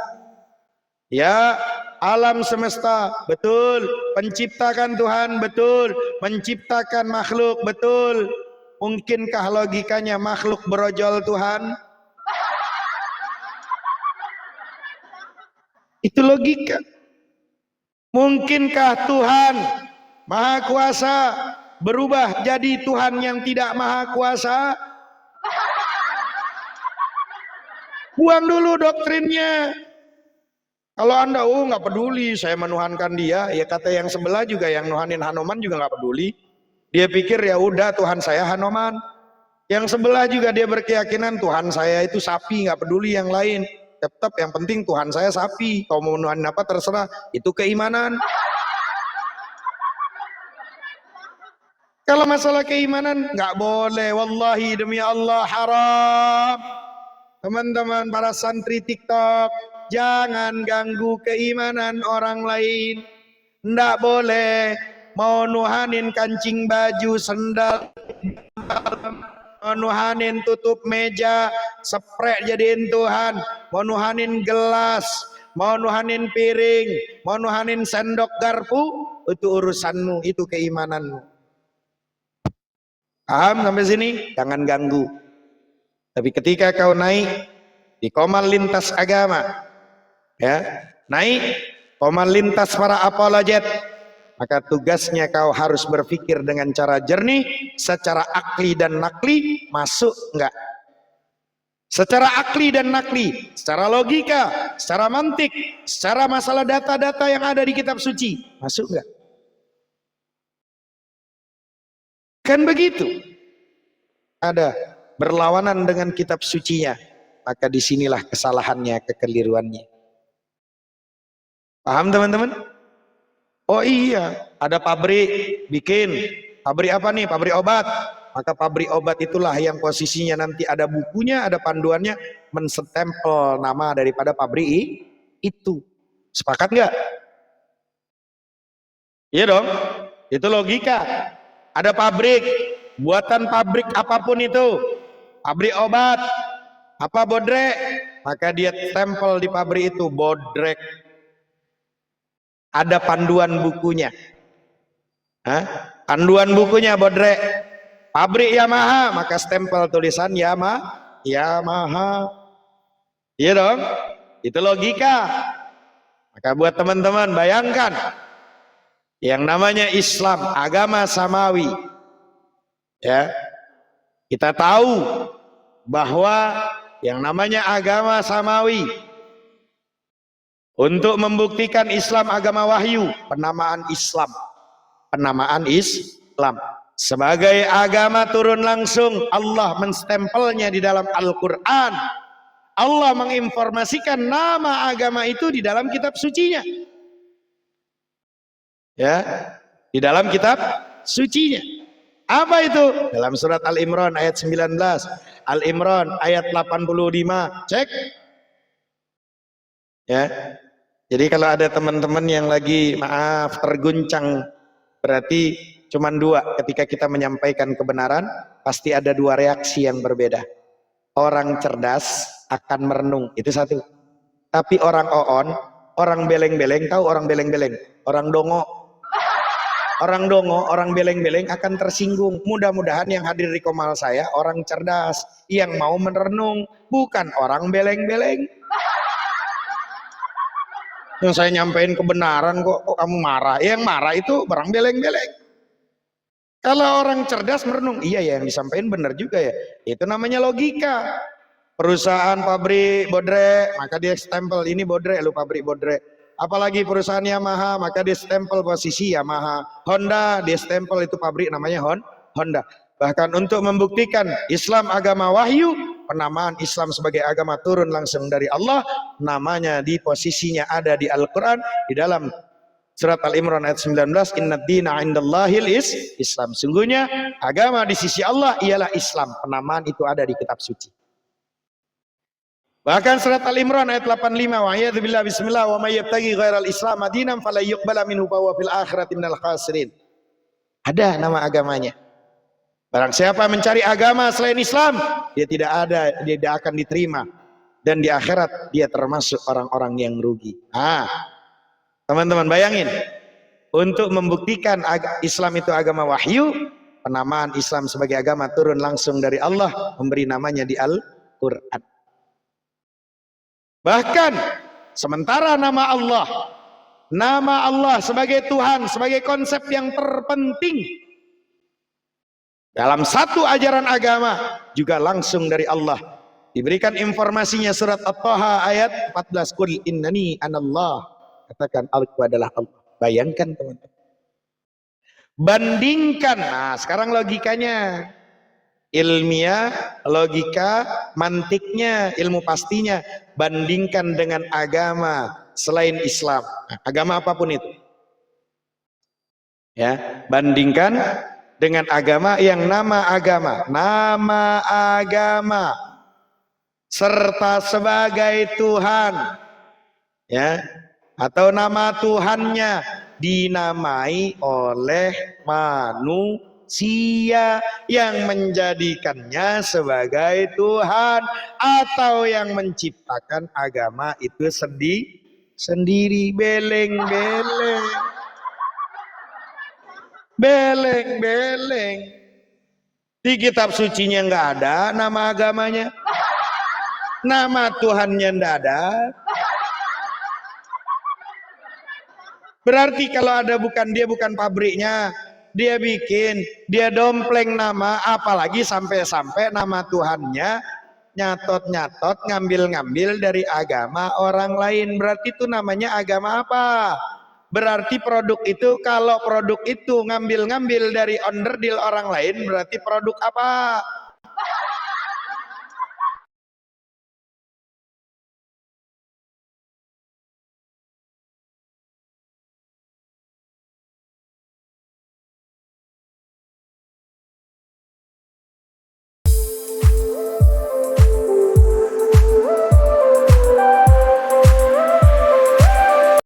ya, alam semesta, betul. Penciptakan Tuhan, betul. Menciptakan makhluk, betul. Mungkinkah logikanya makhluk berojol Tuhan? Itu logika. Mungkinkah Tuhan Maha Kuasa berubah jadi Tuhan yang tidak Maha Kuasa? Buang dulu doktrinnya. Kalau Anda nggak peduli, saya menuhankan dia, ya kata yang sebelah juga yang nuhanin Hanoman juga nggak peduli. Dia pikir ya udah Tuhan saya Hanoman. Yang sebelah juga dia berkeyakinan Tuhan saya itu sapi, nggak peduli yang lain. Tetap yang penting Tuhan saya sapi. Kau mau nuhanin apa terserah, itu keimanan. Kalau masalah keimanan nggak boleh, wallahi demi Allah haram. Teman-teman para santri TikTok, jangan ganggu keimanan orang lain. Nggak boleh mau nuhanin kancing baju, sendal, mau nuhanin tutup meja, sprek jadiin Tuhan, mau nuhanin gelas, mau nuhanin piring, mau nuhanin sendok garpu, itu urusanmu, itu keimananmu. Paham sampai sini? Jangan ganggu. Tapi ketika kau naik di komal lintas agama, ya, naik komal lintas para apologet, maka tugasnya kau harus berpikir dengan cara jernih, secara akli dan nakli, masuk enggak? Secara akli dan nakli, secara logika, secara mantik, secara masalah data-data yang ada di kitab suci, masuk enggak? Kan begitu. Ada berlawanan dengan kitab sucinya, maka disinilah kesalahannya, kekeliruannya. Paham teman-teman? Oh iya, ada pabrik bikin, pabrik apa nih? Pabrik obat. Maka pabrik obat itulah yang posisinya nanti ada bukunya, ada panduannya, menstempel nama daripada pabrik itu. Sepakat nggak? Iya dong, itu logika. Ada pabrik, buatan pabrik apapun itu, pabrik obat, apa bodrek, maka dia tempel di pabrik itu bodrek. Ada panduan bukunya. Hah? Panduan bukunya bodrek. Pabrik Yamaha, maka stempel tulisan Yamaha. Iya dong? Itu logika. Maka buat teman-teman bayangkan, yang namanya Islam, agama samawi, ya, kita tahu bahwa yang namanya agama samawi, untuk membuktikan Islam agama wahyu, penamaan Islam sebagai agama turun langsung, Allah menstempelnya di dalam Al-Quran. Allah menginformasikan nama agama itu di dalam kitab sucinya, ya, di dalam kitab sucinya. Apa itu? Dalam surat Al-Imran ayat 19, Al-Imran ayat 85. Cek. Ya. Jadi kalau ada teman-teman yang lagi maaf terguncang, berarti cuma dua. Ketika kita menyampaikan kebenaran, pasti ada dua reaksi yang berbeda. Orang cerdas akan merenung, itu satu. Tapi orang oon, orang beleng-beleng, tahu orang beleng-beleng? Orang dongo, orang beleng-beleng akan tersinggung. Mudah-mudahan yang hadir di komal saya orang cerdas yang mau merenung, bukan orang beleng-beleng. Yang saya nyampein kebenaran kok kamu marah? Yang marah itu orang beleng-beleng. Kalau orang cerdas merenung, iya ya yang disampaikan benar juga ya. Itu namanya logika. Perusahaan pabrik bodrek, maka dia stempel ini bodrek, lu pabrik bodrek. Apalagi perusahaan Yamaha, maka dia stempel posisi Yamaha. Honda, dia stempel itu pabrik namanya Honda. Bahkan untuk membuktikan Islam agama wahyu, penamaan Islam sebagai agama turun langsung dari Allah, namanya di posisinya ada di Al-Quran, di dalam surat Al-Imran ayat 19, Inna dina indallahil Islam. Sungguhnya agama di sisi Allah ialah Islam. Penamaan itu ada di kitab suci. Bahkan surat Al-Imran ayat 85, wa a'udzubillahi bismillah wa may yabtaghi ghairal islam madinan fala yuqbala minhu fa huwa fil akhirati minal khasirin. Ada nama agamanya. Barang siapa mencari agama selain Islam, dia tidak akan diterima, dan di akhirat dia termasuk orang-orang yang rugi. Teman-teman bayangin, untuk membuktikan Islam itu agama wahyu, penamaan Islam sebagai agama turun langsung dari Allah, memberi namanya di Al-Quran. Bahkan sementara nama Allah nama Allah sebagai Tuhan, sebagai konsep yang terpenting dalam satu ajaran agama, juga langsung dari Allah. Diberikan informasinya surat At-Taha ayat 14, Qul innani anallah, katakan aku adalah Allah. Bayangkan teman-teman, bandingkan. Nah sekarang logikanya, ilmiah, logika, mantiknya, ilmu pastinya, bandingkan dengan agama selain Islam. Nah, agama apapun itu, ya, bandingkan dengan agama yang nama agama serta sebagai Tuhan, ya, atau nama Tuhannya dinamai oleh manusia yang menjadikannya sebagai Tuhan atau yang menciptakan agama itu sendiri. Beleng. Di kitab sucinya nggak ada nama agamanya, nama Tuhannya nggak ada. Berarti kalau ada dia bukan pabriknya, dia bikin, dia dompleng nama, apalagi sampai-sampai nama Tuhannya nyatot-nyatot, ngambil-ngambil dari agama orang lain. Berarti itu namanya agama apa? Berarti produk itu, kalau produk itu ngambil-ngambil dari onderdil orang lain, berarti produk apa?